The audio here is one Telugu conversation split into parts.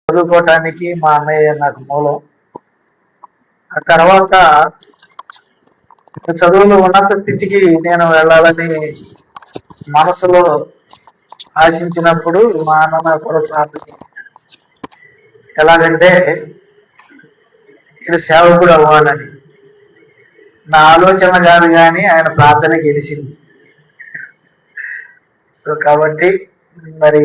చదువుకోవటానికి మా అన్నయ్య నాకు మూలం. ఆ తర్వాత చదువులో ఉన్నత స్థితికి నేను వెళ్ళాలని మనసులో ఆశించినప్పుడు మా అన్న నా కొరకు ప్రార్థన. ఎలాగంటే ఇక్కడ సేవకుడు అవ్వాలని నా ఆలోచన కాదు, కానీ ఆయన ప్రార్థన గెలిచింది. సో కాబట్టి మరి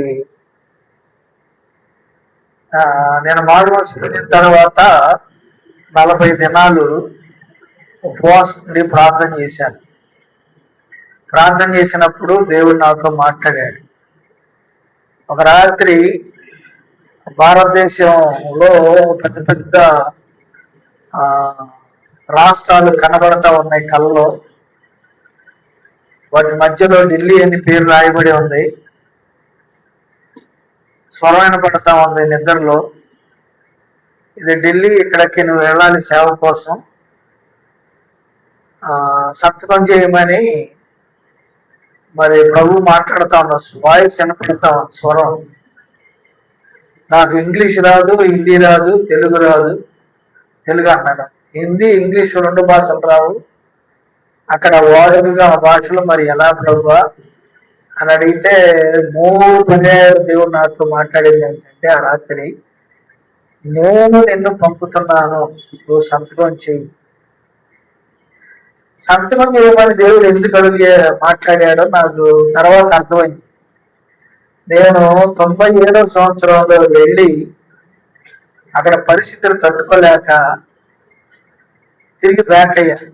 నేను మారుమనసు పొందిన తర్వాత 40 దినాలు ఉపవాసం ఉండి ప్రార్థన చేశాను. ప్రార్థన చేసినప్పుడు దేవుడు నాతో మాట్లాడాడు. ఒక రాత్రి భారతదేశంలో పెద్ద పెద్ద రాష్ట్రాలు కనబడతా ఉన్నాయి కళ్ళలో. వాటి మధ్యలో ఢిల్లీ అని పేరు రాయబడి ఉంది. స్వరమైన పడతా ఉంది నిద్రలో. ఇది ఢిల్లీ, ఇక్కడికి నువ్వు వెళ్ళాలి సేవ కోసం, సంతకం చేయమని మరి ప్రభు మాట్లాడుతా ఉన్న వాయిస్ వినపడతా ఉంది, స్వరం. నాకు ఇంగ్లీష్ రాదు, హిందీ రాదు, తెలుగు రాదు. తెలుగు అన్నాను, హిందీ ఇంగ్లీష్ 2 భాషలు రావు. అక్కడ వాడుకగా ఆ భాషలో మరి ఎలా ప్రభు అని అడిగితే 3 పర్యాయాలు దేవుడు నాతో మాట్లాడింది ఏంటంటే, ఆ రాత్రి నేను నిన్ను పంపుతున్నాను, నువ్వు సంతకం చెయ్యి. సంతకం చేయమని దేవుడు ఎందుకు మాట్లాడాడో నాకు తర్వాత అర్థమైంది. నేను 97వ సంవత్సరంలో వెళ్ళి అక్కడ పరిస్థితులు తట్టుకోలేక తిరిగి బ్యాక్ అయ్యాను.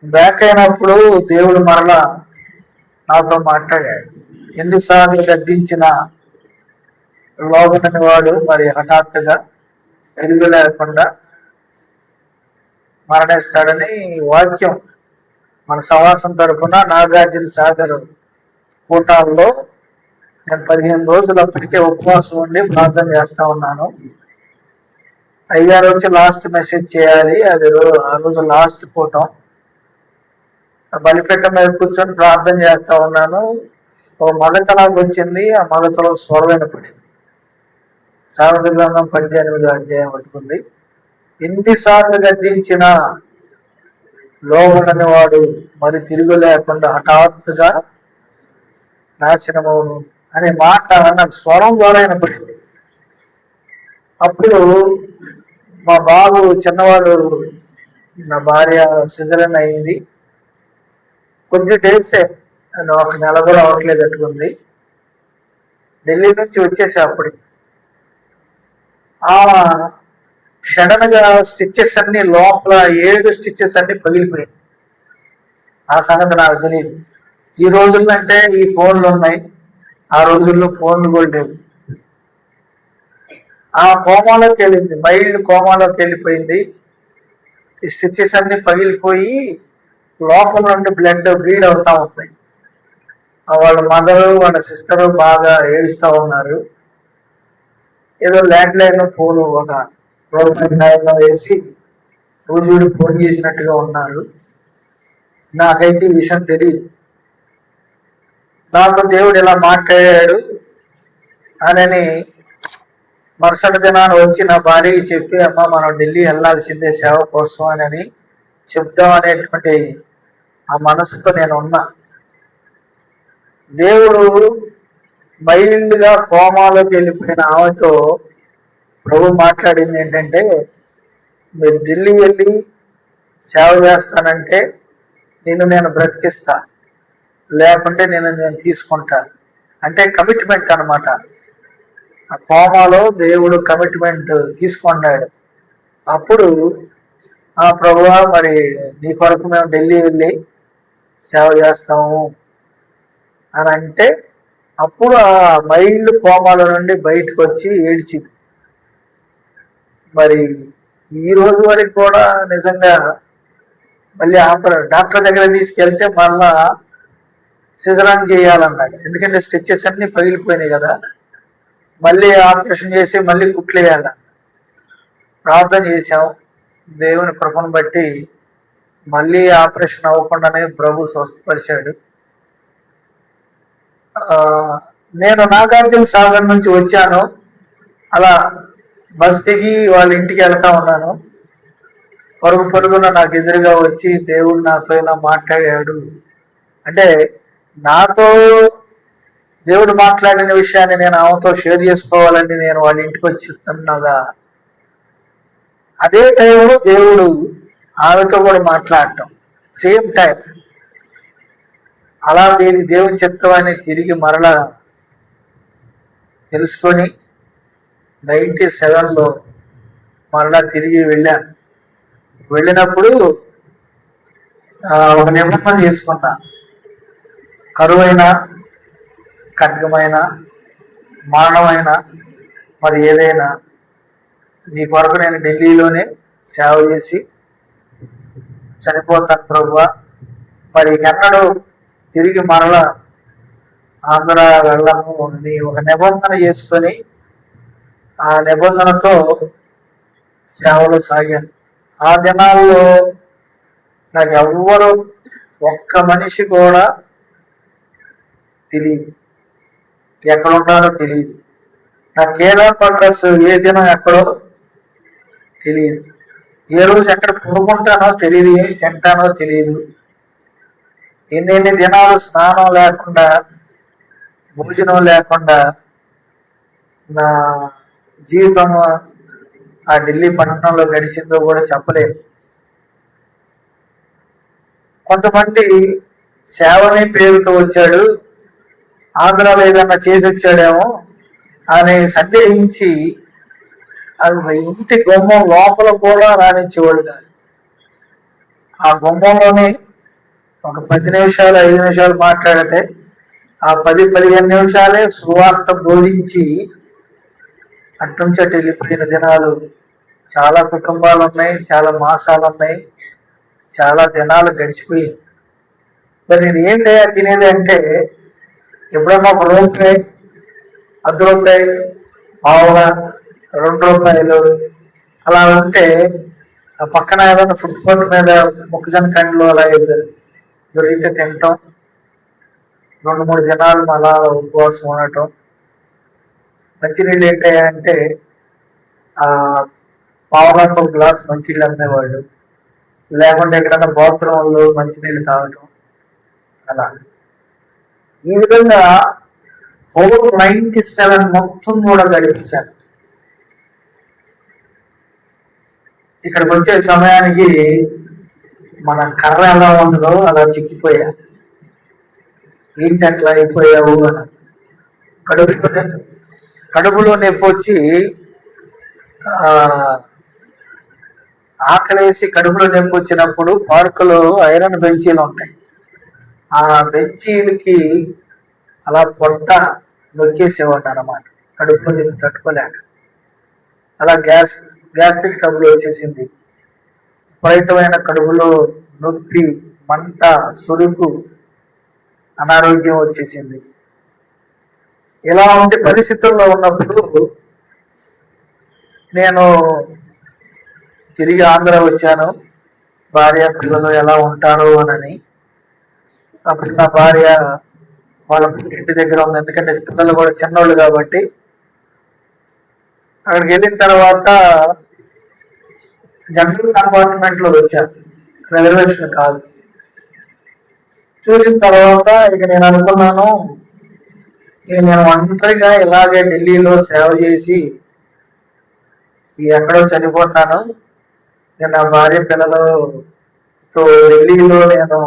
బ్యాక్ అయినప్పుడు దేవుడు మరలా నాతో మాట్లాడాడు. ఎన్నిసార్లు గద్దించిన లోబడని వాడు మరి హఠాత్తుగా వెలుగు లేకుండా మరణిస్తాడని వాక్యం మన సమాసం తరఫున నాగార్జున సాగర్ కూటాల్లో నేను 15 రోజులు అప్పటికే ఉపవాసం ఉండి ప్రార్థన చేస్తా ఉన్నాను. అయ్యారు వచ్చి లాస్ట్ మెసేజ్ చేయాలి, అది ఆ రోజు లాస్ట్ కూటం. బలిపెట్ట మీద కూర్చొని ప్రార్థన చేస్తా ఉన్నాను. ఒక మగత నాకు వచ్చింది. ఆ మగతలో స్వరమైన పడింది. సామెతల గ్రంథం 18వ అధ్యాయం పట్టుకుంది. ఎన్నిసార్లు గద్దించినా లోబడని వాడు మరి తిరుగు లేకుండా హఠాత్తుగా నాశనమవును అనే మాట నాకు స్వరం ద్వారా వినపడింది. అప్పుడు మా బాబు చిన్నవాడు, నా భార్య సిజరన్ అయింది. కొంచెం డేట్సే, 1 నెల కూడా అవ్వట్లేదు అట్టుకుంది. ఢిల్లీ నుంచి వచ్చేసా. అప్పుడు సడన్ గా స్టిచ్చెస్ అన్ని లోపల 7 స్టిచ్చెస్ అన్ని పగిలిపోయాయి. ఆ సంగతి నాకు తెలియదు. ఈ రోజుల్లో అంటే ఈ ఫోన్లు ఉన్నాయి, ఆ రోజుల్లో ఫోన్లు కూడా లేవు. ఆ కోమాలోకి వెళ్ళింది, మైల్డ్ కోమాలోకి వెళ్ళిపోయింది. ఈ స్టిచ్చెస్ అన్ని పగిలిపోయి లోపల నుండి బ్లీడ్ అవుతా ఉంటాయి. వాళ్ళ మదరు వాళ్ళ సిస్టరు బాగా ఏడుస్తూ ఉన్నారు. ఏదో ల్యాండ్ లైన్ ఫోన్ ఒక ప్రోగ్రామ్ వేసి రోజు ఫోన్ చేసినట్టుగా ఉన్నారు. నాకైతే ఈ విషయం తెలియదు. నాతో దేవుడు ఇలా మాట్లాడాడు అని మరుసటి దినాన్ని వచ్చి నా భార్యకి చెప్పి, అమ్మ మనం ఢిల్లీ వెళ్ళాల్సిందే సేవ కోసం అని చెప్దాం అనేటువంటి ఆ మనసుతో నేను ఉన్నా. దేవుడు మైల్డ్గా కోమాలోకి వెళ్ళిపోయిన ఆమెతో ప్రభు మాట్లాడింది ఏంటంటే, మీరు ఢిల్లీ వెళ్ళి సేవ చేస్తానంటే నేను బ్రతికిస్తా, లేకుంటే నేను తీసుకుంటా. అంటే కమిట్మెంట్ అనమాట. ఆ కోమాలో దేవుడు కమిట్మెంట్ తీసుకున్నాడు. అప్పుడు ఆ ప్రభువా మరి నీ కొరకు మేము ఢిల్లీ వెళ్ళి సేవ చేస్తాము అని అంటే, అప్పుడు ఆ మైల్డ్ కోమాల నుండి బయటకు వచ్చి ఏడ్చింది. మరి ఈ రోజు వరకు కూడా నిజంగా మళ్ళీ డాక్టర్ దగ్గర తీసుకెళ్తే మళ్ళా సిజరాన్ చేయాలన్నాడు. ఎందుకంటే స్టిచ్చెస్ అన్ని పగిలిపోయినాయి కదా, మళ్ళీ ఆపరేషన్ చేసి మళ్ళీ కుట్లేయాల. ప్రార్థన చేశాం. దేవుని కృపను బట్టి మళ్ళీ ఆపరేషన్ అవ్వకుండానే ప్రభు స్వస్థపరిచాడు. నేను నాగార్జున సాగర్ నుంచి వచ్చాను. అలా బస్ దిగి వాళ్ళ ఇంటికి వెళ్తా ఉన్నాను. పరుగు పరుగున నాకు ఎదురుగా వచ్చి దేవుడు నాతో ఇలా మాట్లాడాడు అంటే, నాతో దేవుడు మాట్లాడిన విషయాన్ని నేను ఆమెతో షేర్ చేసుకోవాలని నేను వాళ్ళ ఇంటికి వచ్చిస్తున్నాగా, అదే టైంలో దేవుడు ఆమెతో కూడా మాట్లాడటం సేమ్ టైం. అలా దేవుని చిత్తమని తిరిగి మరలా తెలుసుకొని 97లో మరలా తిరిగి వెళ్ళాను. వెళ్ళినప్పుడు ఒక నిబంధన చేసుకున్నా, కరువైన, ఖడ్గమైన, మరణమైన మరి ఏదైనా నీ కొరకు నేను ఢిల్లీలోనే సేవ చేసి చనిపోతాను ప్రభువా, మరి ఎన్నడూ తిరిగి మరలా ఆంధ్ర వెళ్ళము అని ఒక నిబంధన చేసుకొని ఆ నిబంధనతో సేవలు సాగాను. ఆ దినాల్లో నాకు ఎవ్వరు ఒక్క మనిషి కూడా తెలియదు, ఎక్కడ ఉన్నారో తెలియదు. నా కేదార్ అడ్రస్ ఏ దినం ఎక్కడో తెలియదు, ఏ రోజు ఎక్కడ పడుకుంటానో తెలియదు, ఏం తింటానో తెలియదు. ఎన్ని దినాలు స్నానం లేకుండా, భోజనం లేకుండా నా జీవితం ఆ ఢిల్లీ పట్టణంలో గడిచిందో కూడా చెప్పలేదు. కొంతమంది సేవనే పేరుతో వచ్చాడు, ఆంధ్రాలో ఏదన్నా చేసి వచ్చాడేమో అని సందేహించి అది ఇంటి గుమ్మం లోపల కూడా రాణించేవాడు కాదు. ఆ గుమ్మంలోనే ఒక 10 నిమిషాలు 5 నిమిషాలు మాట్లాడితే ఆ 10-15 నిమిషాలే సువార్త బోధించి అట్నుంచి అటు వెళ్ళిపోయిన దినాలు చాలా కుటుంబాలు ఉన్నాయి, చాలా మాసాలు ఉన్నాయి, చాలా దినాలు గడిచిపోయి. మరి నేను ఏంటి తినేది అంటే, ఎప్పుడన్నా ఒక రూపాయి, ₹1 పావుల, ₹2 అలా ఉంటే ఆ పక్కన ఏదైనా ఫుడ్ కోర్ట్ మీద మొక్కజొన్న కండ్లు అలా దొరికితే తినటం, 2-3 దినాలు అలా ఉపవాసం ఉండటం. మంచినీళ్ళు ఏంటంటే ఆ పావులకు ఒక గ్లాస్ మంచినీళ్ళు అమ్మేవాళ్ళు, లేకుంటే ఎక్కడన్నా బాత్రూంలో మంచినీళ్ళు తాగటం. అలా ఈ విధంగా 97 మొత్తం కూడా గడిపేశాను. ఇక్కడికి వచ్చే సమయానికి మన కర్ర ఎలా ఉండదో అలా చిక్కిపోయా. ఏంటి అట్లా అయిపోయావు అని. కడుపులో నొప్పి వచ్చి ఆకలేసి కడుపులో నొప్పి వచ్చినప్పుడు పార్కులో ఐరన్ బెంచీలు ఉంటాయి, ఆ బెంచీలకి అలా పొట్ట నొక్కేసేవాడు అన్నమాట, కడుపులో నొప్పి తట్టుకోలేక. అలా గ్యాస్ట్రిక్ ట్రబుల్ వచ్చేసింది. విపరీతమైన కడుపులో నొప్పి, మంట, సురుకు, అనారోగ్యం వచ్చేసింది. ఇలాంటి పరిస్థితుల్లో ఉన్నప్పుడు నేను తిరిగి ఆంధ్ర వచ్చాను. భార్య పిల్లలు ఎలా ఉంటారో అని. అప్పుడు నా భార్య వాళ్ళ ఇంటి దగ్గర ఉంది, ఎందుకంటే పిల్లలు కూడా చిన్నోళ్ళు కాబట్టి. అక్కడికి వెళ్ళిన తర్వాత జనరల్ కంపార్ట్మెంట్లో వచ్చాను, రిజర్వేషన్ కాదు. చూసిన తర్వాత ఇక నేను అనుకున్నాను, నేను ఒంటరిగా ఇలాగే ఢిల్లీలో సేవ చేసి ఎక్కడో చనిపోతాను, నేను నా భార్య పిల్లలతో ఢిల్లీలో నేను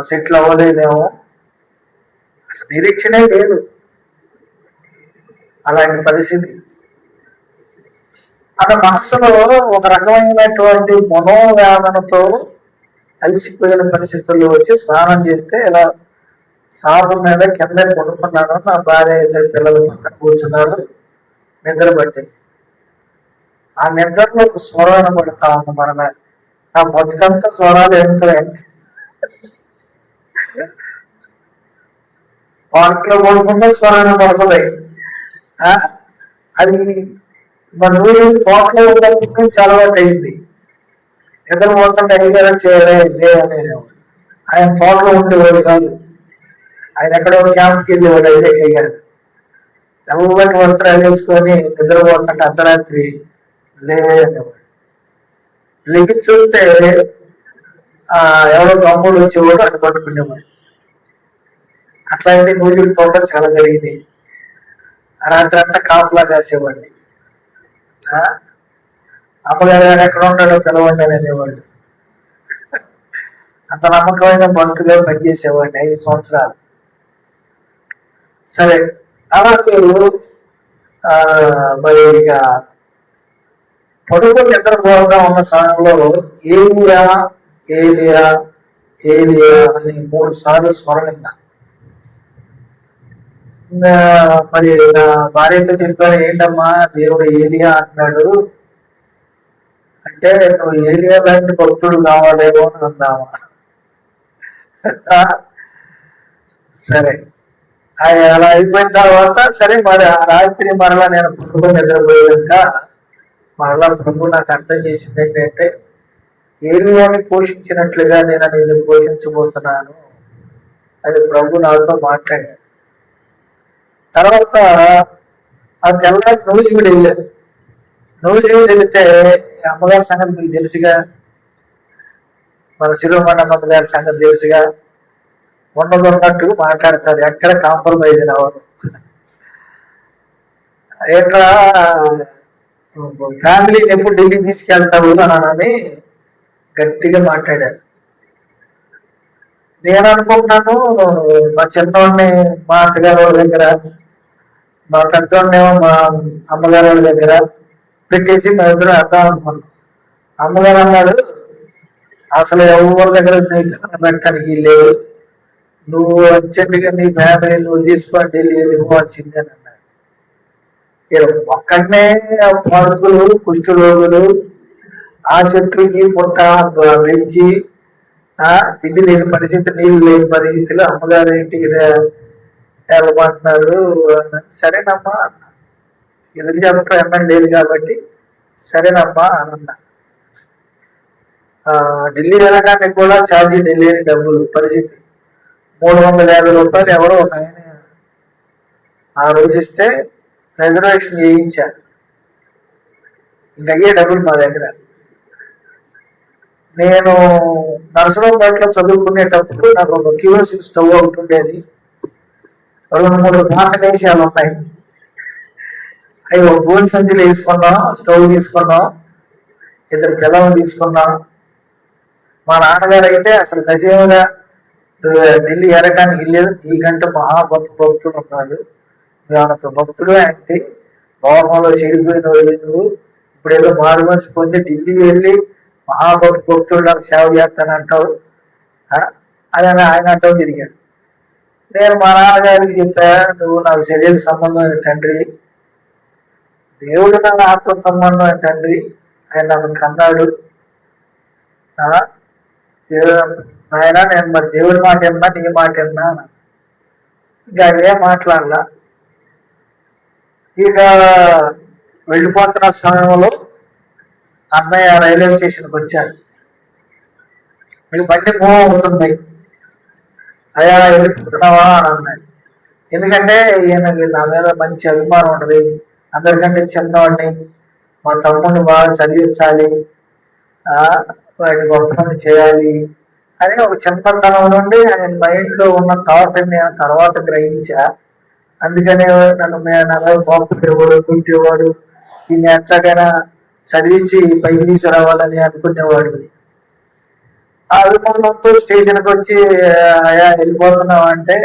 సెటిల్ అవ్వలేదేమో, అసలు నిరీక్షణే లేదు. అలాంటి పరిస్థితి. అతని మనసులో ఒక రకమైనటువంటి మనోవేదనతో అలసిపోయిన పరిస్థితుల్లో వచ్చి స్నానం చేస్తే ఇలా సాపు మీద కింద పడుకున్నాను. నా భార్య 2 పిల్లలు పక్కన కూర్చున్నారు, నిద్ర పట్టింది. ఆ నిద్రలో ఒక స్వరం వినబడతా ఉంది మనమే. నా బతుకంతా స్వరాలు ఏమిటో. పార్కులో పడుకుంటే స్వరం వినబడుతుంది. అది మన రోజు తోటలో ఉన్నప్పుడు చాలా అయింది. నిద్ర పోతుంటే అయ్యారా చేయలే అనేది. ఆయన తోటలో ఉండేవాడు కాదు, ఆయన ఎక్కడో క్యాంప్కి వెళ్ళేవాడు. అయితే అయ్యారు తెల్లటి వస్త్రాలు వేసుకొని నిద్రపోతుంటే అర్ధరాత్రి లేనేవాడు. లిగి చూస్తే ఎవరో తమ్ముడు వచ్చేవాడు అని పట్టుకునేవాడు. అట్లాంటి నూజుడు తోట చాలా జరిగింది. రాత్రి అంతా కాపులా కాసేవాడిని. అమ్మగారు ఎక్కడ ఉంటాడో పిలవండి అనేవాళ్ళు. అంత నమ్మకమైన బంటుగా పనిచేసేవాడిని 5 సంవత్సరాలు. సరే అలాగే మరి ఇక పొడుగు నిద్రపోగా ఉన్న సమయంలో ఏలియా ఏలియా ఏలియా అని 3 సార్లు స్వరం విన్నా. మరి నా భార్యతో చెప్పాను, ఏంటమ్మా దేవుడు ఏలియా అంటున్నాడు అంటే, నువ్వు ఏలియా లాంటి భక్తుడు కావాలేమో అని అందామా. సరే అలా అయిపోయిన తర్వాత సరే మరి ఆ రాత్రి మరలా నేను పడుకొని నిద్రపోయాక మరలా ప్రభు నాకు అర్థం చేసింది ఏంటంటే, ఏలియాని పోషించినట్లుగా నేను నిన్ను పోషించబోతున్నాను అని ప్రభు నాతో మాట్లాడాడు. తర్వాత ఆ తెల్లారి నూజివీడు వెళ్ళారు. నూజివీడు వెళితే అమ్మగారి సంగతి మీకు తెలుసుగా, మన శిరోమణమ్మ గారి సంగతి తెలుసుగా. ఉన్నట్టుగా మాట్లాడతారు, ఎక్కడ కాంప్రమైజ్ అవ్వరు. ఎక్కడ ఫ్యామిలీని ఎప్పుడు ఢిల్లీ తీసుకెళ్తావు అని గట్టిగా మాట్లాడారు. నేను అనుకుంటున్నాను మా చిన్నవాడిని మా అత్తగారి వాళ్ళ దగ్గర, మా పెద్దవాడినేమో మా అమ్మగారి వాళ్ళ దగ్గర పెట్టేసి మా ఇద్దరు అర్థం అనుకున్నాను. అమ్మగారు అన్నాడు, అసలు ఎవరి దగ్గర పెట్టడానికి లేదు, నువ్వు అర్జెంటుగా నీ ఫ్యామిలీ నువ్వు తీసుకొని ఢిల్లీ వెళ్ళిపోవాల్సిందే అని అన్నాడు. ఒక్కడనే పార్కులు, కుష్టి రోగులు, ఆ చెట్లు ఈ పుట్ట పెంచి తిండి లేని పరిస్థితి, నీళ్ళు లేని పరిస్థితులు అమ్మగారు ఇంటికి వెళ్ళమంటున్నారు. సరేనమ్మా అన్నా, ఎదురు చెప్పడం ఎమ్మెల్యే లేదు కాబట్టి సరేనమ్మా అని అన్నా. ఢిల్లీ వెళ్ళడానికి కూడా ఛార్జీ ఢిల్లీ డబ్బులు పరిస్థితి 350 రూపాయలు ఎవరో ఒక ఆయన ఆ రోజు ఇస్తే రిజర్వేషన్ చేయించారు. ఇంకయ్యే డబ్బులు మా దగ్గర. నేను నరసరావుపేటలో చదువుకునేటప్పుడు నాకు ఒక కిరోసిన్ స్టవ్ ఒకటి ఉండేది. 2-3 పాత దేశాలు ఉన్నాయి. అవి ఒక గోల్ సంచులు వేసుకున్నాం, స్టవ్ తీసుకున్నాం, 2 పిల్లలు తీసుకున్నాం. మా నాన్నగారు అయితే అసలు సజీవంగా ఢిల్లీ ఏరటానికి వెళ్ళలేదు. నీకంటే భక్తులు ఉన్నారు, అంత భక్తుడు అంటే భవనంలో చెడిపోయిన నువ్వు ఇప్పుడు ఏదో మారు మనసు పొంది ఢిల్లీ వెళ్ళి భక్తుడు నాకు సేవ చేస్తానంటావు అని ఆయన అంటావు తిరిగాడు. నేను మా నాన్నగారికి చెప్పా, నువ్వు నాకు శరీర సంబంధమైన తండ్రి, దేవుడు నాకు ఆత్మ సంబంధమైన తండ్రి, ఆయన నన్ను కన్నాడు. ఆయన నేను మరి దేవుడి మాట విన్నా నీ మాట విన్నా. ఇంకా అదే మాట్లాడలా. ఇక వెళ్ళిపోతున్న సమయంలో అన్నయ్య రైల్వే స్టేషన్కి వచ్చారు. మీకు బండి మూవ్ అవుతుంది, అయ్యా వెళ్ళిపోతున్నావా అని అన్నాడు. ఎందుకంటే ఈయనకి నా మీద మంచి అభిమానం ఉంటుంది. అందరికంటే చిన్నవాడిని, మా తమ్ముడిని బాగా చదివించాలి, వాడిని గొప్పని చేయాలి అని ఒక చిన్నతనం నుండి ఆయన మైండ్లో ఉన్న థాట్ని ఆ తర్వాత గ్రహించా. అందుకనే నన్ను బాగుంటేవాడు, కుంటేవాడు, ఈయన ఎట్లాగైనా చదివించి పైకి తీసుకురావాలని అనుకునేవాడు. ఆ అభిమానంతో స్టేషన్కి వచ్చి అయా వెళ్ళిపోతున్నావు అంటే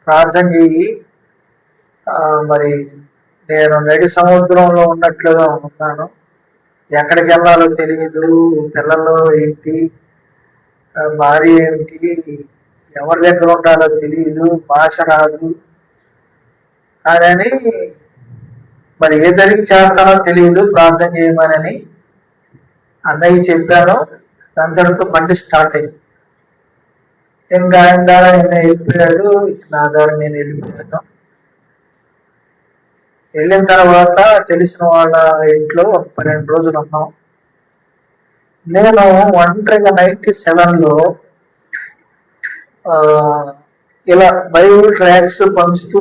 ప్రార్థన చెయ్యి, మరి నేను నడి సముద్రంలో ఉన్నట్లుగా ఉన్నాను, ఎక్కడికి వెళ్ళాలో తెలియదు, పిల్లలు ఏంటి, భార్య ఏమిటి, ఎవరి దగ్గర ఉండాలో తెలియదు, భాష రాదు అని మరి ఏ దానికి చేస్తానో తెలియదు, ప్రార్థన చేయమని అన్నయ్య చెప్పాను. దాంతో బండి స్టార్ట్ అయింది. ఇంకా ఆయన ద్వారా ఆయన వెళ్ళిపోయాడు, నా ద్వారా నేను వెళ్ళిపోయాను. వెళ్ళిన తర్వాత తెలిసిన వాళ్ళ ఇంట్లో 12 రోజులు ఉన్నాం. నేను ఒంటరిగా 97లో ఇలా బైబిల్ ట్రాక్స్ పంచుతూ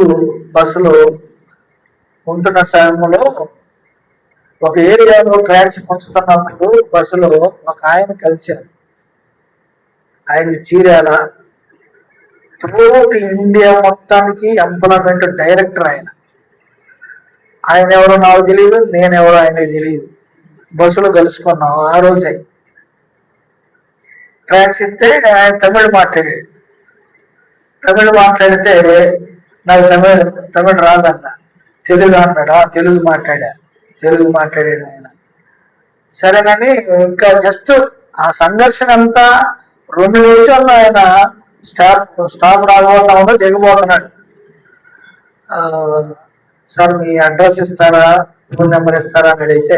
బస్సులో ఉంటున్న సమయంలో ఒక ఏరియాలో ట్రాక్స్ పంచుతున్నప్పుడు బస్సులో ఒక ఆయన కలిశారు. ఆయన చీరాల త్రూఅవుట్ ఇండియా మొత్తానికి ఎంప్లాయ్మెంట్ డైరెక్టర్ ఆయన. ఆయన ఎవరో నాకు తెలియదు, నేనెవరో ఆయనకి తెలియదు. బస్సులో కలుసుకున్నాం ఆ రోజే. ట్రాక్స్ ఇస్తే ఆయన తమిళ్ మాట్లాడాడు. తమిళ్ మాట్లాడితే నాకు తమిళ్ రాదన్న. తెలుగు అన్నాడు. తెలుగు మాట్లాడాడు ఆయన. సరేనని ఇంకా జస్ట్ ఆ సంఘర్షణ అంతా 2 నిమిషాల్లో ఆయన స్టాప్ రాబోతా ఉందో దిగబోతున్నాడు. సార్ మీ అడ్రస్ ఇస్తారా, ఫోన్ నెంబర్ ఇస్తారా అని అడిగితే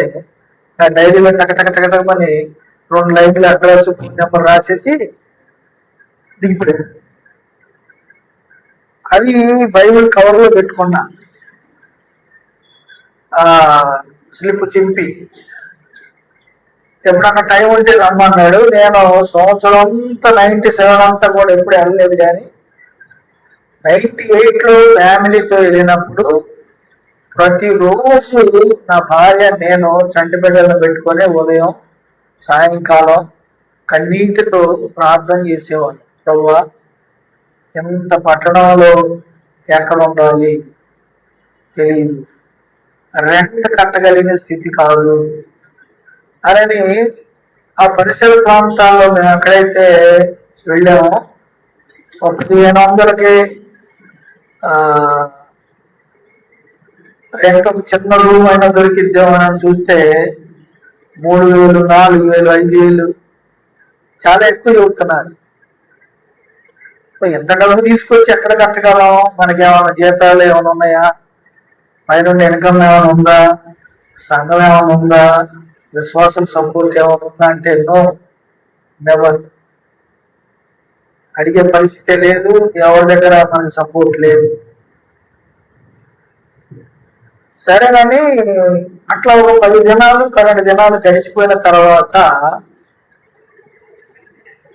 నా డైరీలో టకటకమని 2 లైన్ల అడ్రస్, ఫోన్ నెంబర్ రాసేసి దిగిపోయాడు. అది బైబిల్ కవర్లో పెట్టుకున్నా, స్లిప్ చింపి ఎప్పుడన్నా టైం ఉంటే రమ్మన్నాడు. నేను సంవత్సరం అంతా 97 అంతా కూడా ఎప్పుడు వెళ్ళలేదు, కానీ 98లో ఫ్యామిలీతో వెళ్ళినప్పుడు ప్రతిరోజు నా భార్య నేను చంటి బిడ్డలను పెట్టుకొని ఉదయం సాయంకాలం కన్నీటితో ప్రార్థన చేసేవాళ్ళు. ప్రభువా, ఎంత పట్టణంలో ఎక్కడ ఉండాలి తెలియదు, రెంట్ కట్టగలిగిన స్థితి కాదు అని ఆ పరిసర ప్రాంతాల్లో మేము ఎక్కడైతే వెళ్ళామో 1500కి రెంట్ ఒక చిన్న రూమ్ అయినా దొరికిద్దామని చూస్తే 3000, 4000, 5000 చాలా ఎక్కువ చెబుతున్నారు. ఎంత డబ్బు తీసుకొచ్చి ఎక్కడ కట్టగలం? మనకేమైనా జీతాలు ఏమైనా ఉన్నాయా? పైన ఇన్కమ్ ఏమైనా ఉందా? సంఘం ఏమైనా ఉందా? విశ్వాసం సపోర్ట్ ఏమైనా ఉందా అంటే నెవర్. అడిగే పరిస్థితి లేదు, ఎవరి దగ్గర మనకి సపోర్ట్ లేదు. సరేనని అట్లా ఒక 10 దినాలు 12 దినాలు గడిచిపోయిన తర్వాత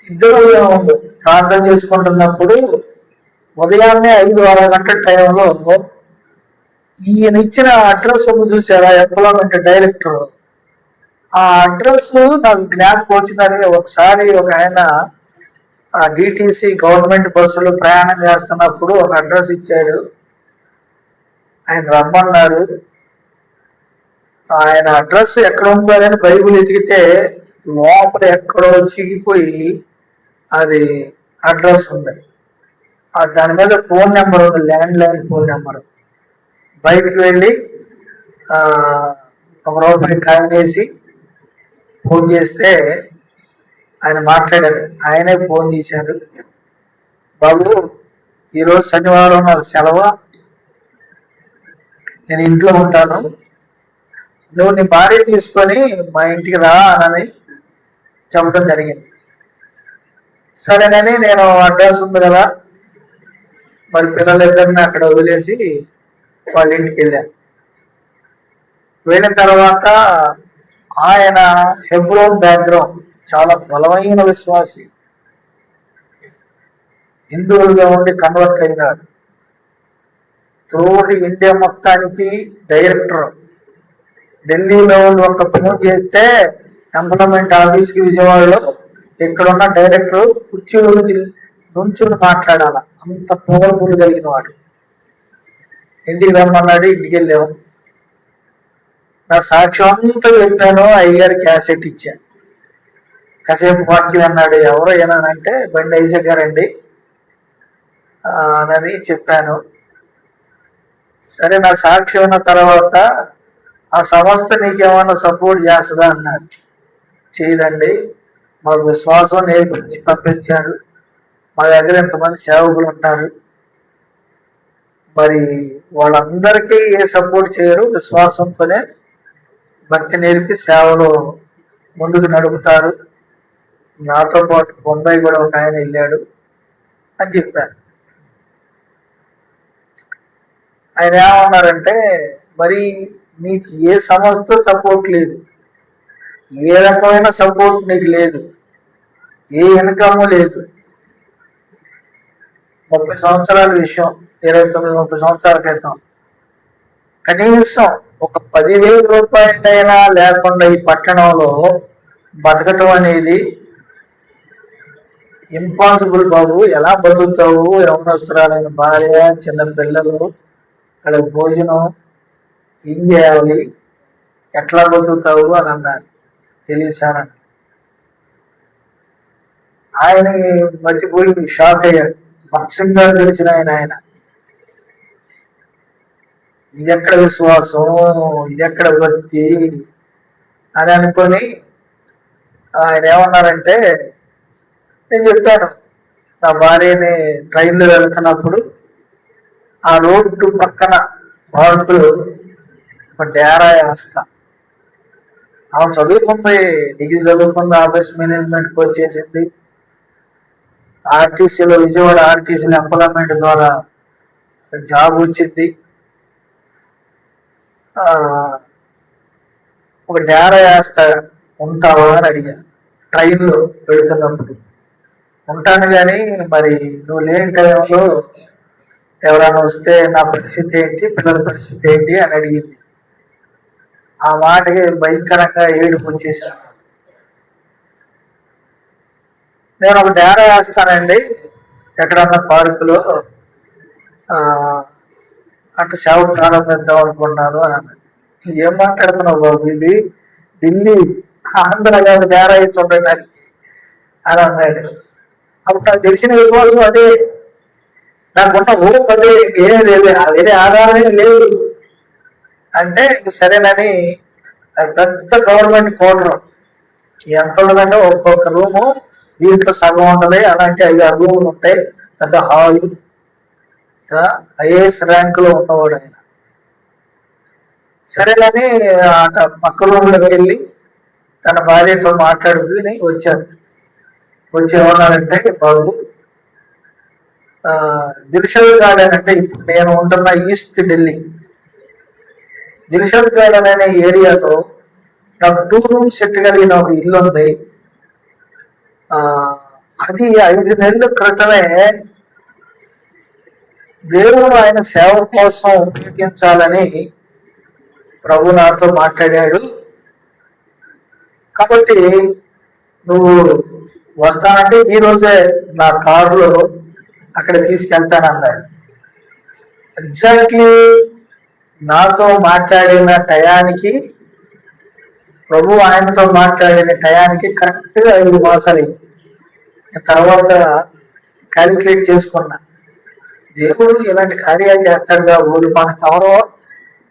ఇద్దరు ప్రార్థన చేసుకుంటున్నప్పుడు ఉదయాన్నే 5-6 గంటల టైంలో ఈయన ఇచ్చిన అడ్రస్ చూసారా, ఎంప్లాయ్మెంట్ డైరెక్టర్, ఆ అడ్రస్ నాకు జ్ఞాపకం వచ్చిందని ఒకసారి ఒక ఆయన డిటిసి గవర్నమెంట్ బస్సులో ప్రయాణం చేస్తున్నప్పుడు ఒక అడ్రస్ ఇచ్చాడు. ఆయన రమ్మన్నారు. ఆయన అడ్రస్ ఎక్కడ ఉందో అని బైబిల్ ఎతికితే లోపల ఎక్కడో చిగిపోయి అది అడ్రస్ ఉంది. దాని మీద ఫోన్ నెంబర్ ఉంది, ల్యాండ్ లైన్ ఫోన్ నెంబర్. బయటకు వెళ్ళి ₹1 కాయిన్ వేసి ఫోన్ చేస్తే ఆయన మాట్లాడారు. ఆయనే ఫోన్ చేశారు. బాబు, ఈరోజు శనివారం నాకు సెలవు, నేను ఇంట్లో ఉంటాను, నువ్వు నీ భార్య తీసుకొని మా ఇంటికి రా అని చెప్పడం జరిగింది. సరేనని నేను అడ్రస్ ఉంది కదా, మరి పిల్లలిద్దరిని అక్కడ వదిలేసి వాళ్ళ ఇంటికి వెళ్ళాను. వెళ్ళిన తర్వాత ఆయన హెబ్రోన్ బ్యాక్గ్రౌండ్, చాలా బలమైన విశ్వాసి, హిందువులుగా ఉండి కన్వర్ట్ అయినారు. త్రూఅవుట్ ఇండియా మొత్తానికి డైరెక్టర్. ఢిల్లీలో ఒక ఫోన్ చేస్తే ఎంప్లాయ్మెంట్ ఆఫీస్కి విజయవాడలో ఇక్కడున్న డైరెక్టర్ కుర్చీలో నుంచుని మాట్లాడాల, అంత పవర్ఫుల్ కలిగిన వాడు. ఇంటికి రమ్మన్నాడు, ఇంటికి వెళ్ళాము. నా సాక్ష్యం అంతా చెప్పాను. అయ్యగారి క్యాసెట్ ఇచ్చాను. కాసేపు వాక్యం అన్నాడు. ఎవరో ఏనానంటే బండి ఐజక్ గారండి అని చెప్పాను. సరే, నా సాక్షి ఉన్న తర్వాత ఆ సంస్థ నీకేమన్నా సపోర్ట్ చేస్తుందా అన్నారు. చేయదండి, మాకు విశ్వాసం నేర్పించి పంపించారు, మా దగ్గర ఎంతమంది సేవకులు ఉంటారు, మరి వాళ్ళందరికీ ఏ సపోర్ట్ చేయరు, విశ్వాసంతోనే భక్తి నేర్పి సేవలో ముందుకు నడుపుతారు. నాతో పాటు బొంబాయి కూడా ఒక ఆయన వెళ్ళాడు అని చెప్పారు. ఆయన ఏమన్నారంటే, మరి నీకు ఏ సంస్థ సపోర్ట్ లేదు, ఏ రకమైన సపోర్ట్ నీకు లేదు, ఏ ఇన్కమ్ లేదు. 30 సంవత్సరాల విషయం, 29-30 సంవత్సరాల క్రితం. కనీసం ఒక 10,000 రూపాయలైనా లేకుండా ఈ పట్టణంలో బతకటం అనేది ఇంపాసిబుల్ బాబు. ఎలా బతుకుతావు? యవనస్తురాలైన భార్య, చిన్న పిల్లలు, వాళ్ళకి భోజనం ఏం చేయాలి, ఎట్లా బతుకుతావు అని అన్నారు. తెలియదు సార్ అని ఆయన మర్చిపోయి షాక్ అయ్యాడు. భక్ష్యంగా తెలిసిన ఆయన ఇది ఎక్కడ విశ్వాసం, ఇది ఎక్కడ భక్తి అని అనుకొని ఆయన ఏమన్నారంటే, నేను చెప్పాను నా భార్యని ట్రైన్లో వెళ్తున్నప్పుడు ఆ రోడ్డు పక్కన పార్కులు ఒక డేరా వేస్తా. ఆమె చదువుకుంది, డిగ్రీ చదువుకుంది, ఆఫీస్ మేనేజ్మెంట్కి వచ్చేసింది. ఆర్టీసీలో, విజయవాడ ఆర్టీసీలో ఎంప్లాయ్మెంట్ ద్వారా జాబ్ వచ్చింది. ఒక డేరా వేస్తా, ఉంటావా అని అడిగా ట్రైన్లో వెళుతున్నప్పుడు. ఉంటాను కానీ మరి నువ్వు లేని టైంలో ఎవరైనా వస్తే నా పరిస్థితి ఏంటి, పిల్లల పరిస్థితి ఏంటి అని అడిగింది. ఆ మాటకి భయంకరంగా ఏడుపు వచ్చేసాను. నేను ఒక డేరా వేస్తానండి ఎక్కడన్నా పార్కులో, అటు సేవ ప్రారంభిద్దాం అనుకున్నాను అని అన్నాను. ఏం మాట్లాడుతున్నావు బాబు, ఇది ఢిల్లీ, ఆంధ్ర కాదు డేరా వేసి ఉండడానికి అని అన్నాడు. అప్పుడు నాకు తెలిసిన విశ్వాసం అదే, నాకున్న ఊపు అదే, ఏమీ లేదు, వేరే ఆధారమే లేదు. అంటే సరేనని పెద్ద గవర్నమెంట్ క్వార్టర్ ఎంత ఉండదంటే ఒక్కొక్క రూము దీంట్లో సగం ఉంటుంది. అలాంటి 5-6 రూములు ఉంటాయి. పెద్ద హాల్, ఐఏఎస్ ర్యాంకులో ఉన్నవాడు ఆయన. సరేనని పక్క రూమ్లోకి వెళ్ళి తన భార్యతో మాట్లాడుకుని వచ్చాడు. వచ్చి ఏమన్నారంటే, బాబు దిల్షద్ గార్డెన్ అంటే ఇప్పుడు నేను ఉంటున్న ఈస్ట్ ఢిల్లీ, దిల్షద్ గార్డెన్ అనే ఏరియాలో నాకు 2 రూమ్స్ సెట్ కలిగిన ఒక ఇల్లు ఉంది. అది 5 నెలల క్రితమే దేవుడు ఆయన సేవ కోసం ఉపయోగించాలని ప్రభు నాతో మాట్లాడాడు. కాబట్టి నువ్వు వస్తానంటే ఈ రోజే నా కారులో అక్కడ తీసుకెళ్తానన్నాడు. ఎగ్జాక్ట్లీ నాతో మాట్లాడిన టయానికి, ప్రభు ఆయనతో మాట్లాడిన టయానికి కరెక్ట్గా 5 మాసాలు. తర్వాత క్యాలిక్యులేట్ చేసుకున్నా, దేవుడు ఇలాంటి కార్యాలు చేస్తాడుగా, ఊరు మనకు ఎవరో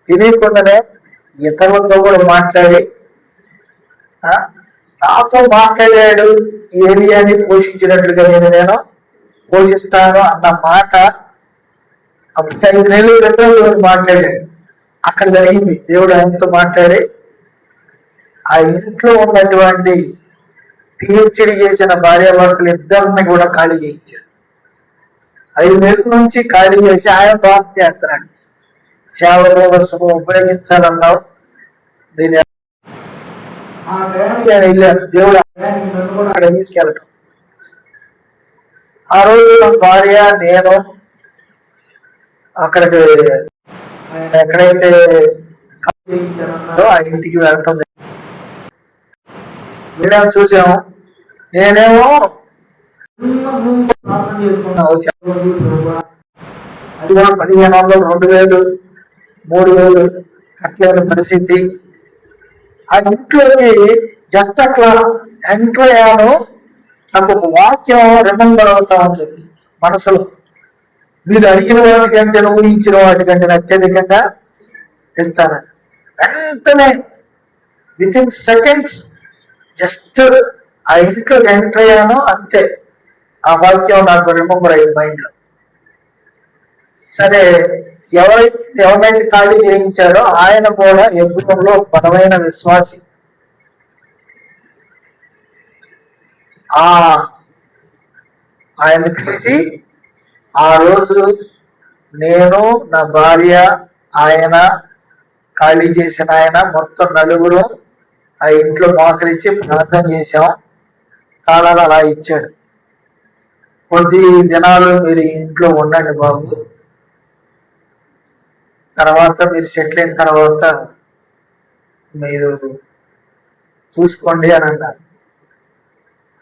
తెలియకుండానే ఇతరులతో కూడా మాట్లాడి నాతో మాట్లాడాడు. ఈ ఏరియాని పోషించినట్లుగా నేను పోషిస్తాను అన్న మాట అప్పుడు 5 నెలల క్రితం దేవుడు మాట్లాడాడు. అక్కడ జరిగింది. దేవుడు ఆయనతో మాట్లాడి ఆ ఇంట్లో ఉన్నటువంటి పిహెచ్డి చేసిన భార్యాభర్తలు ఇద్దరిని కూడా ఖాళీ చేయించాడు. 5 నెలల నుంచి ఖాళీ చేసి ఆయన బాధ చేస్తున్నాడు. సేవలో ఉపయోగించాలన్నావు, దీని ఆ టైంకి ఆయన వెళ్ళాను. దేవుడు నన్ను కూడా అక్కడ తీసుకెళ్ళటం. ఆ రోజు నా భార్య, నేను అక్కడికి ఆయన ఎక్కడైతే చేయించారన్నారో ఆ ఇంటికి వెళ్ళటం. వెళ్ళాము, చూసాము. నేనేమో ప్రార్థన చేసుకున్నావు, అది కూడా 1500, 2000, 3000 కట్టలేని పరిస్థితి. ఆ ఇంట్లోకి జస్ట్ అట్లా ఎంటర్ అయ్యాను. నాకు ఒక వాక్యం రిమెంబర్ అవుతా ఉంటుంది మనసులో. మీరు అడిగిన వాటికంటే, ఊహించిన వాటికంటే అత్యధికంగా ఇస్తానని. వెంటనే విత్ ఇన్ సెకండ్స్ జస్ట్ ఆ ఇంట్లో ఎంటర్ అయ్యాను, అంతే. ఆ వాక్యం నాకు రిమెంబర్ అయింది మైండ్లో. సరే, ఎవరైతే ఖాళీ చేయించాడో ఆయన కూడా ఎప్పుడంలో బలమైన విశ్వాసి. ఆయన పిలిచి ఆ రోజు నేను, నా భార్య, ఆయన, ఖాళీ చేసిన ఆయన, మొత్తం 4 ఆ ఇంట్లో మోకరించి ప్రార్థన చేశాం. తాళాలు అలా ఇచ్చాడు. కొద్ది దినాలు మీరు ఇంట్లో ఉండండి బాబు, తర్వాత మీరు సెటిల్ అయిన తర్వాత మీరు చూసుకోండి అని అన్నారు.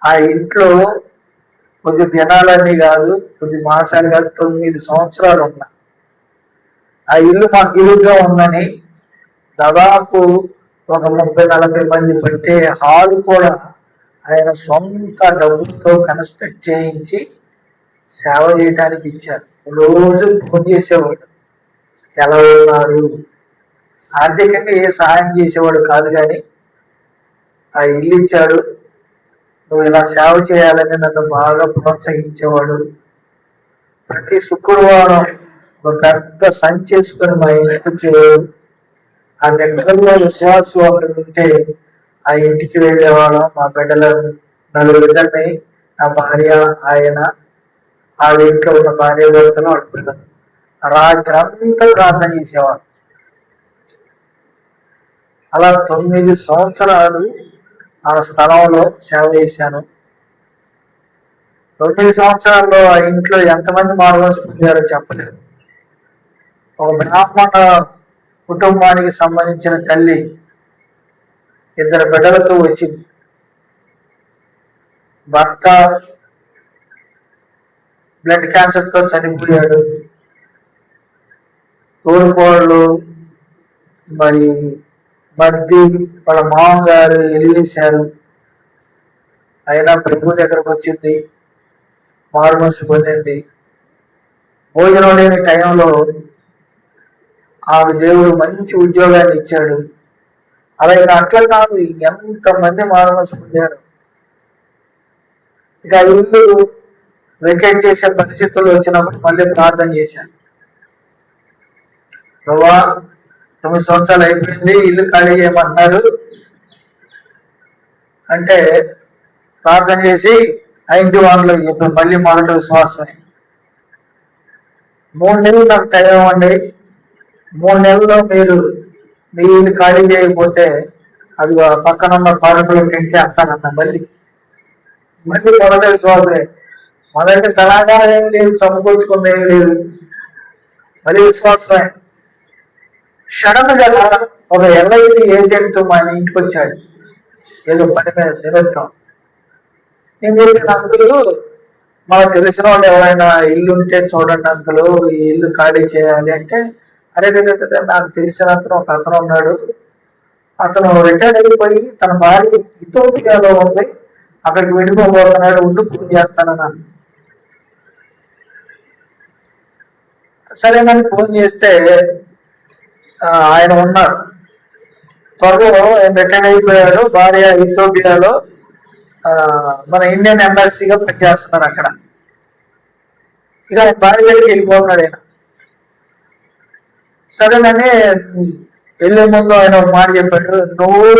ఆ ఇంట్లో కొద్ది దినాలన్నీ కాదు, కొద్ది మాసాలు కాదు, 9 సంవత్సరాలు ఉన్నా. ఆ ఇల్లు మాకు ఇరుగ్గా ఉందని దాదాపు ఒక 30-40 మంది పట్టే హాల్ కూడా ఆయన సొంత డబ్బులతో కన్స్ట్రక్ట్ చేయించి సేవ చేయడానికి ఇచ్చారు. రోజు ఫోన్ చేసేవాడు, ఎలా ఉన్నారు. ఆర్థికంగా ఏ సహాయం చేసేవాడు కాదు, కానీ ఆ ఇల్లు ఇచ్చాడు. నువ్వు ఇలా సేవ చేయాలని నన్ను బాగా ప్రోత్సహించేవాడు. ప్రతి శుక్రవారం ఒక పెద్ద సంచేసుకొని మా ఇంటికి వచ్చేవాడు. ఆ దగ్గరలో విశ్వాసం అక్కడ ఉంటే ఆ ఇంటికి వెళ్ళేవాళ్ళం. మా బిడ్డల 4 ఇద్దరిని, నా భార్య, ఆయన, ఆ ఇంట్లో ఉన్న భార్య భర్తలు అడుగుతారు. రాత్రి అంతా ప్రార్థన చేసేవాడు. అలా 9 సంవత్సరాలు ఆ స్థలంలో సేవ చేశాను. 9 సంవత్సరాల్లో ఆ ఇంట్లో ఎంతమంది మారుమనసు పొందారో చెప్పలేదు. ఒక బ్రాహ్మణ కుటుంబానికి సంబంధించిన తల్లి 2 బిడ్డలతో వచ్చింది. భర్త బ్లడ్ క్యాన్సర్తో చనిపోయాడు. తోడుకోళ్ళు మరి మర్ది వాళ్ళ మామగారు ఎలివేశారు. అయినా ప్రభు దగ్గరకు వచ్చింది, మారుమనసు పొందింది. భోజనం లేని టైంలో ఆమె దేవుడు మంచి ఉద్యోగాన్ని ఇచ్చాడు. అలాగే అట్లా కాదు, ఎంతమంది మారుమనసు పొందారు. ఇక ఇల్లు వెకేట్ చేసే పరిస్థితులు వచ్చినప్పుడు మళ్ళీ ప్రార్థన చేశాను. ప్రభా, 9 సంవత్సరాలు అయిపోయింది, ఇల్లు ఖాళీ చేయమంటారు అంటే ప్రార్థన చేసి 91లో చెప్పి మళ్ళీ మొదటి విశ్వాసమే. 3 నెలలు నాకు టైం ఇవ్వండి, 3 నెలల్లో మీరు మీ ఇల్లు ఖాళీ చేయకపోతే అది పక్కన ఉన్న పాలకులు తింటే వస్తానన్న. మళ్ళీ మొదటి విశ్వాసమే. మొదటి తెలంగాణ ఏమి లేదు, సమకూర్చుకుంది ఏమి లేదు, మళ్ళీ విశ్వాసమే. సడన్ గా ఒక ఎల్ఐసి ఏజెంట్ మా ఇంటికి వచ్చాడు, ఏదో పని మీద నిమిత్తం. నేను చెప్పిన అంకులు, మనకు తెలిసిన వాళ్ళు ఎవరైనా ఇల్లు ఉంటే చూడండి అంకులు, ఈ ఇల్లు ఖాళీ చేయాలి అంటే, అరే నాకు తెలిసినంత ఒక అతను ఉన్నాడు, అతను రిటైర్ అయిపోయి తన భార్య ఇథియోపియాలో ఉంది, అక్కడికి వెళ్ళిపోబోతున్నాడు, ఉండి ఫోన్ చేస్తానన్నాను. సరేనని ఫోన్ చేస్తే ఆయన ఉన్నారు. త్వరలో ఆయన రిటైర్ అయిపోయాడు, భార్య ఇథియోపియాలో మన ఇండియన్ ఎంబసీగా పనిచేస్తున్నారు అక్కడ. ఇక ఆయన భార్య దగ్గరికి వెళ్ళిపోతున్నాడు ఆయన. సరేనని వెళ్ళే ముందు ఆయన ఒక మాట చెప్పాడు, నువ్వు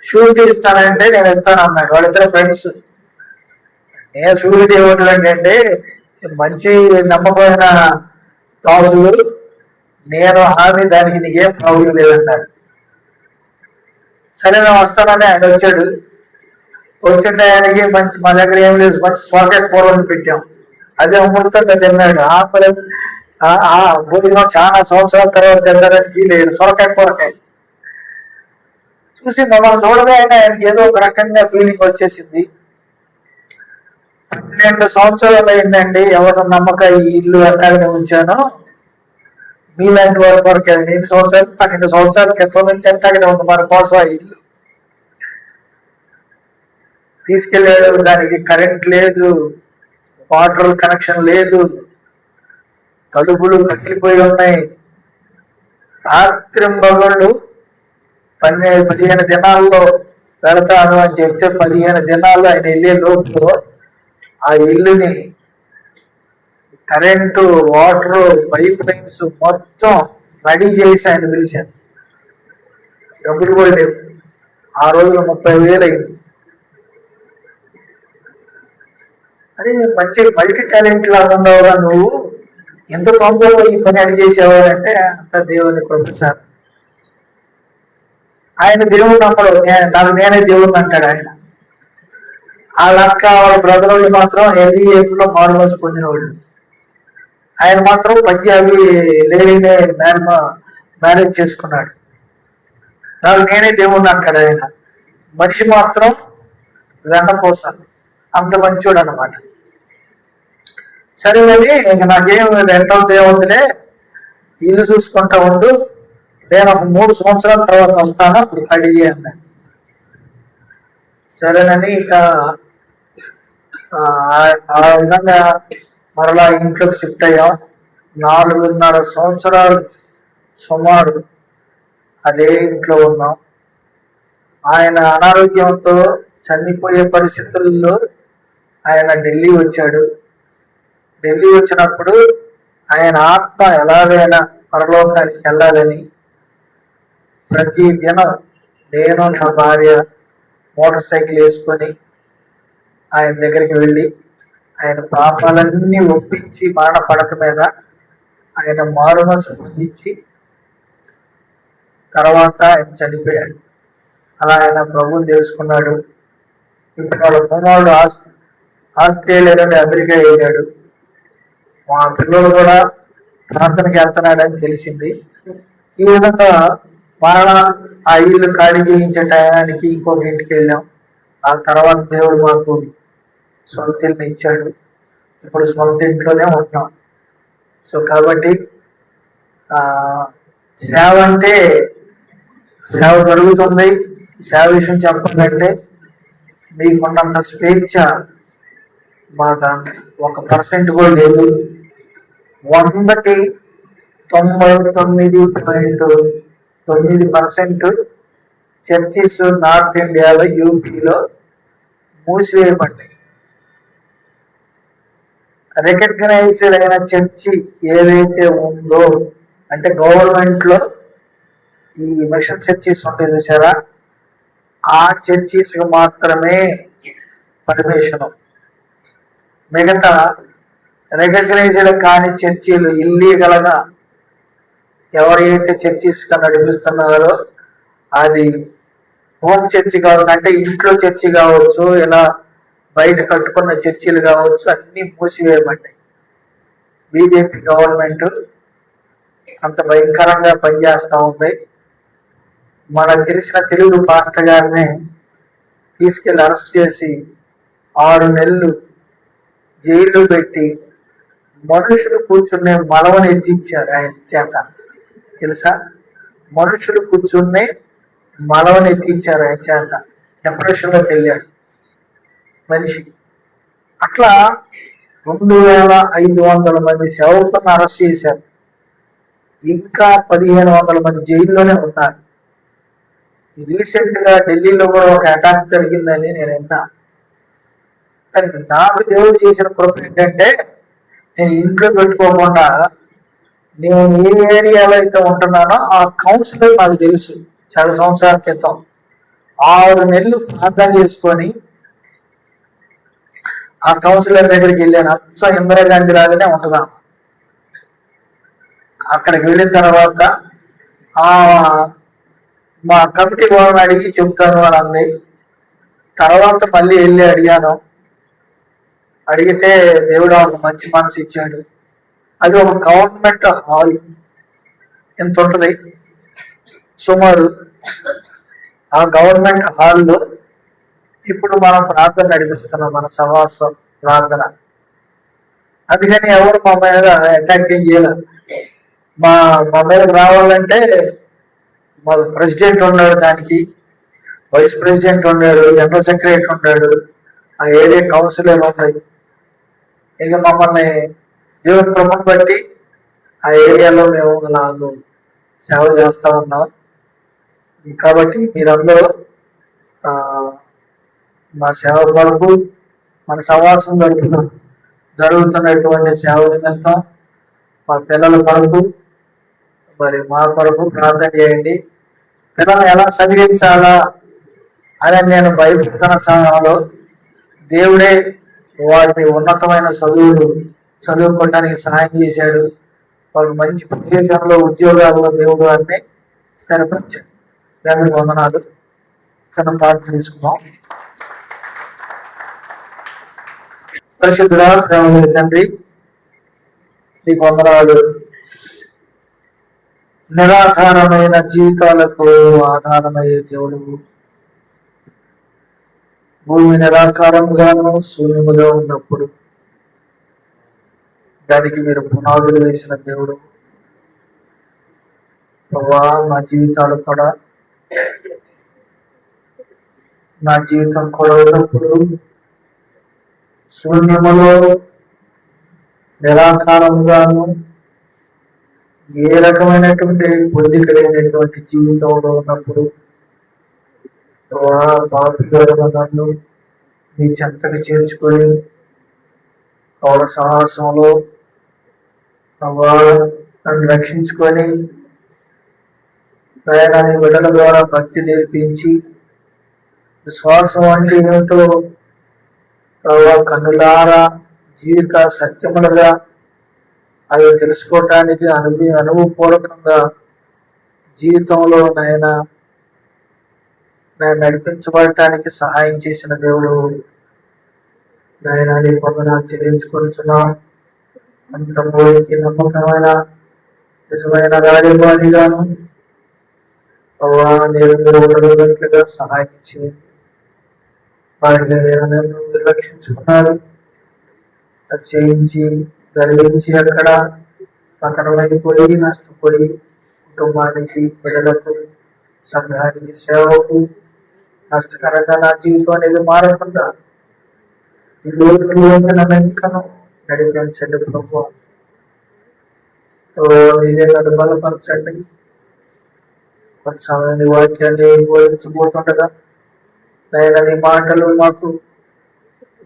షూరిటీ ఇస్తానంటే నేను ఇస్తాను అన్నాడు. వాళ్ళిద్దరు ఫ్రెండ్స్. నేను షూరిటీ ఇవ్వడం ఏంటంటే, మంచి నమ్మకమైన దాసులు, నేను హామీ, దానికి నీకేం ప్రాబ్లం లేదన్నాడు. సరే నేను వస్తానని ఆయన వచ్చాడు. వచ్చిన ఆయనకి మంచి, మా దగ్గర ఏం లేదు, మంచి సొరకాయ కూరని పెట్టాం. అదే అమృతంగా తిన్నాడు. ఆ భోజనం చాలా సంవత్సరాల తర్వాత తిన్నారని ఫీల్ అయ్యాడు. సొరకాయ చూసి మమ్మల్ని చూడగా ఆయనకి ఏదో ఒక రకంగా ఫీలింగ్ వచ్చేసింది. 12 సంవత్సరాలు అయిందండి ఎవరు నమ్మక ఈ ఇల్లు అట్టాగనే ఉంచాను, మీలాంటి వారి కొరకు. 8 సంవత్సరాలు 12 సంవత్సరాల క్రితం నుంచి అట్టాగనే ఉంది మన కోసం ఆ ఇల్లు. తీసుకెళ్ళాడు, దానికి కరెంట్ లేదు, వాటర్ కనెక్షన్ లేదు, తలుపులు పగిలిపోయి ఉన్నాయి. రాత్రి మగళ్ళు 15 దినాల్లో వెళతాను అని చెప్తే 15 దినాల్లో ఆయన వెళ్ళే లోపు ఆ ఇల్లుని కరెంటు, వాటరు, పైప్ లైన్స్ మొత్తం రెడీ చేసి ఆయన పిలిచాను. డబ్బులు కూడా లేవు. ఆ రోజులో 30,000 అయింది. అరే మంచి మల్టీ టాలెంట్ లాగా ఉన్నావుగా నువ్వు, ఎంత తొందరగా ఈ పని అని చేసేవా అంటే, అంత దేవుని కృప సార్. ఆయన దేవుడు నమ్మడు, నాకు నేనే దేవుడిని అంటాడు ఆయన. వాళ్ళ అక్క, వాళ్ళ బ్రదర్ వాళ్ళు మాత్రం ఎల్ఈఎఫ్లో మారుమనసు పొందిన వాళ్ళు. ఆయన మాత్రం పంజాబీ లేడీనే మ్యారేజ్ చేసుకున్నాడు. నాకు నేనే దేవుణ్ణి అంటాడు ఆయన. మనిషి మాత్రం వెన్నపోస, అంత మంచోడు అనమాట. సరేనని ఇంక నాకేం రెండో దేవుడినే, ఇల్లు చూసుకుంటా ఉండు, నేను ఒక 3 సంవత్సరాల తర్వాత వస్తాను, అప్పుడు అడిగి అన్నాడు. సరేనని ఇక ఆ విధంగా మరలా ఇంట్లోకి షిఫ్ట్ అయ్యాం. 4.5 సంవత్సరాలు సుమారు అదే ఇంట్లో ఉన్నాం. ఆయన అనారోగ్యంతో చనిపోయే పరిస్థితుల్లో ఆయన ఢిల్లీ వచ్చాడు. ఢిల్లీ వచ్చినప్పుడు ఆయన ఆత్మ ఎలాగైనా పరలోకానికి వెళ్ళాలని ప్రతి దినం నేను నా భార్య మోటార్ సైకిల్ వేసుకొని ఆయన దగ్గరికి వెళ్ళి ఆయన పాపాలన్నీ ఒప్పించి మరణ పడక మీద ఆయన మారుమనసు పొందించి తర్వాత ఆయన చనిపోయాడు. అలా ఆయన ప్రభువుని తెలుసుకున్నాడు. ఇప్పుడు వాళ్ళ కుమారుడు ఆస్ట్రేలియాలోని అమెరికా వెళ్ళాడు. మా పిల్లలు కూడా ప్రార్థనకి వెళ్తున్నాడని తెలిసింది. ఈ విధంగా మరణ ఆ ఇల్లు ఖాళీ చేయించే టయానికి ఇంకొక ఇంటికి వెళ్ళాం. ఆ తర్వాత దేవుడు మాకు సొంత ఇల్లు ఇచ్చాడు. ఇప్పుడు సొంత ఇంట్లోనే ఉంటున్నాం. సో కాబట్టి సేవ అంటే సేవ జరుగుతుంది. సేవ విషయం చెప్పాలంటే మీకున్నంత స్వేచ్ఛ మాకు 1% కూడా లేదు. 100కి 99.9% చర్చిస్ నార్త్ ఇండియాలో, యూపీలో మూసివేయబడ్డాయి. రికగ్నైజ్డ్ అయిన చర్చి ఏదైతే ఉందో, అంటే గవర్నమెంట్ లో ఈ మిషన్ చర్చిస్ ఉంటాయి చూసారా, ఆ చర్చిస్ మాత్రమే పర్మిషన్. మిగతా రికగ్నైజ్డ్ కాని చర్చీలు ఇల్లీగల్ గా ఎవరైతే చర్చిస్ గా నడిపిస్తున్నారో, అది హోమ్ చర్చి కావచ్చు, అంటే ఇంట్లో చర్చి కావచ్చు, ఇలా బయట కట్టుకున్న చర్చిలు కావచ్చు, అన్ని మూసివేయబడ్డాయి. బీజేపీ గవర్నమెంట్ అంత భయంకరంగా పనిచేస్తూ ఉంది. మనకు తెలిసిన తెలుగు పాస్టర్ గారిని తీసుకెళ్లి అరెస్ట్ చేసి 6 నెలలు జైలు పెట్టి మనుషులు కూర్చునే మలవని ఎత్తించాడు ఆయన చేత. తెలుసా? మనుషులు కూర్చునే మలవని ఎత్తించారు ఆయన చేత. డిప్రెషన్లోకి వెళ్ళాడు మనిషి. అట్లా 2500 మంది సేవకులను అరెస్ట్ చేశారు. ఇంకా 1500 మంది జైల్లోనే ఉన్నారు. రీసెంట్ గా ఢిల్లీలో కూడా ఒక అటాక్ జరిగిందని నేను విన్నా. కానీ నాకు దేవుడు చేసిన కృప ఏంటంటే, నేను ఇంట్లో పెట్టుకోకుండా నేను ఏ ఏరియాలో అయితే ఉంటున్నానో ఆ కౌన్సిలర్ నాకు తెలుసు. చాలా సంవత్సరాల క్రితం 6 నెలలు ప్రార్థన చేసుకొని ఆ కౌన్సిలర్ దగ్గరికి వెళ్ళాను. అచ్చ ఇందిరాగాంధీ లాగానే ఉంటుందా. అక్కడికి వెళ్ళిన తర్వాత మా కమిటీ వాళ్ళని అడిగి చెబుతాను అని అంది. తర్వాత మళ్ళీ వెళ్ళి అడిగాను. అడిగితే దేవుడు ఒక మంచి మనసు ఇచ్చాడు. అది ఒక గవర్నమెంట్ హాల్ ఎంత ఉంటుంది సుమారు. ఆ గవర్నమెంట్ హాల్లో ఇప్పుడు మనం ప్రార్థన నడిపిస్తున్నాం, మన సహవాస ప్రార్థన. అందుకని ఎవరు మా మీద అటాకింగ్ చేయలేదు. మా మీదకి రావాలంటే మా ప్రెసిడెంట్ ఉన్నాడు, దానికి వైస్ ప్రెసిడెంట్ ఉన్నాడు, జనరల్ సెక్రటరీ ఉన్నాడు, ఆ ఏరియా కౌన్సిలర్ ఉన్నాయి. ఇక మమ్మల్ని దేవుని కృపను బట్టి ఆ ఏరియాలో మేము నాకు సేవ చేస్తా ఉన్నాం. కాబట్టి మీరందరూ మా సేవ కొరకు, మన సహవాసం జరుగుతున్నటువంటి సేవ నిమిత్తం మా పిల్లల కొరకు, మరి మా కొరకు ప్రార్థన చేయండి. పిల్లల్ని ఎలా చదివించాలా అని నేను భయపడుతున్న సమయంలో దేవుడే వారిని ఉన్నతమైన చదువుకోవడానికి సహాయం చేశాడు. వాళ్ళు మంచి ప్రదేశంలో ఉద్యోగాల్లో దేవుడు వారిని స్థిరపరిచాడు. దేవుని వందనాలు. ఇక్కడ ప్రార్థన చేసుకున్నాం. పరిశుద్ధుడా, తండ్రి, నీకు వందనాలు. నిరాధారమైన జీవితాలకు ఆధారమయ్యే దేవుడు, భూమి నిరాకారంగాను శూన్యముగా ఉన్నప్పుడు దానికి మీరు పునాదులు వేసిన దేవుడు. ప్రభా, నా జీవితం కూడా ఉన్నప్పుడు శూన్యములో నిరాకారంగాను ఏ రకమైనటువంటి పొంది కలిగినటువంటి జీవితంలో ఉన్నప్పుడు నన్ను నీ చెంతకు చేర్చుకొని పౌర సాహసంలో నన్ను రక్షించుకొని నీ బిడ్డల ద్వారా భక్తి నేర్పించి విశ్వాసం అంటే ఏమిటో కన్నులారా జీవిత సత్యములుగా అవి తెలుసుకోవటానికి అనుభవపూర్వకంగా జీవితంలో నేను నడిపించబడటానికి సహాయం చేసిన దేవుడు నీ పొందన చెల్లించుకొనిచున్నా. అంత పోలికి నమ్మకమైన నిజమైన రాజబారిగాను నేను సహాయం చేయండి. వారిని నిర్లక్షించుకున్నారు, అది చేయించి గర్వించి అక్కడ పతనమైపోయి నష్టపోయి కుటుంబానికి, బిడ్డలకు, సంఘానికి, సేవకు నష్టకరంగా నా జీవితం అనేది మారకుండా ఈ లోతుల్లోకి నన్ను ఇంకను నడిపించండి ప్రభు. మీరే నన్ను బలపరచండి. కొంత సమయాన్ని వాక్యాన్ని బోధించబోతుండగా నీ మాటలు మాకు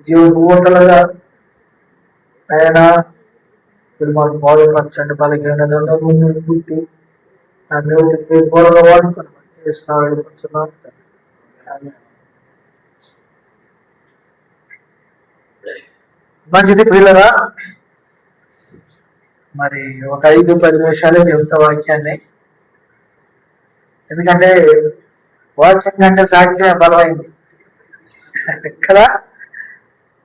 జీవపు ఊటలుగా మీరు మాకు బాగుపరచండి. బలహీనతను పుట్టి నన్ను బోధగా వాడుకున్నాను. మంచిది పిల్లరా, మరి ఒక 5-10 నిమిషాలే చెబుతా వాక్యాన్ని. ఎందుకంటే వాక్యం కంటే సాక్ష్యం బలమైంది కదా.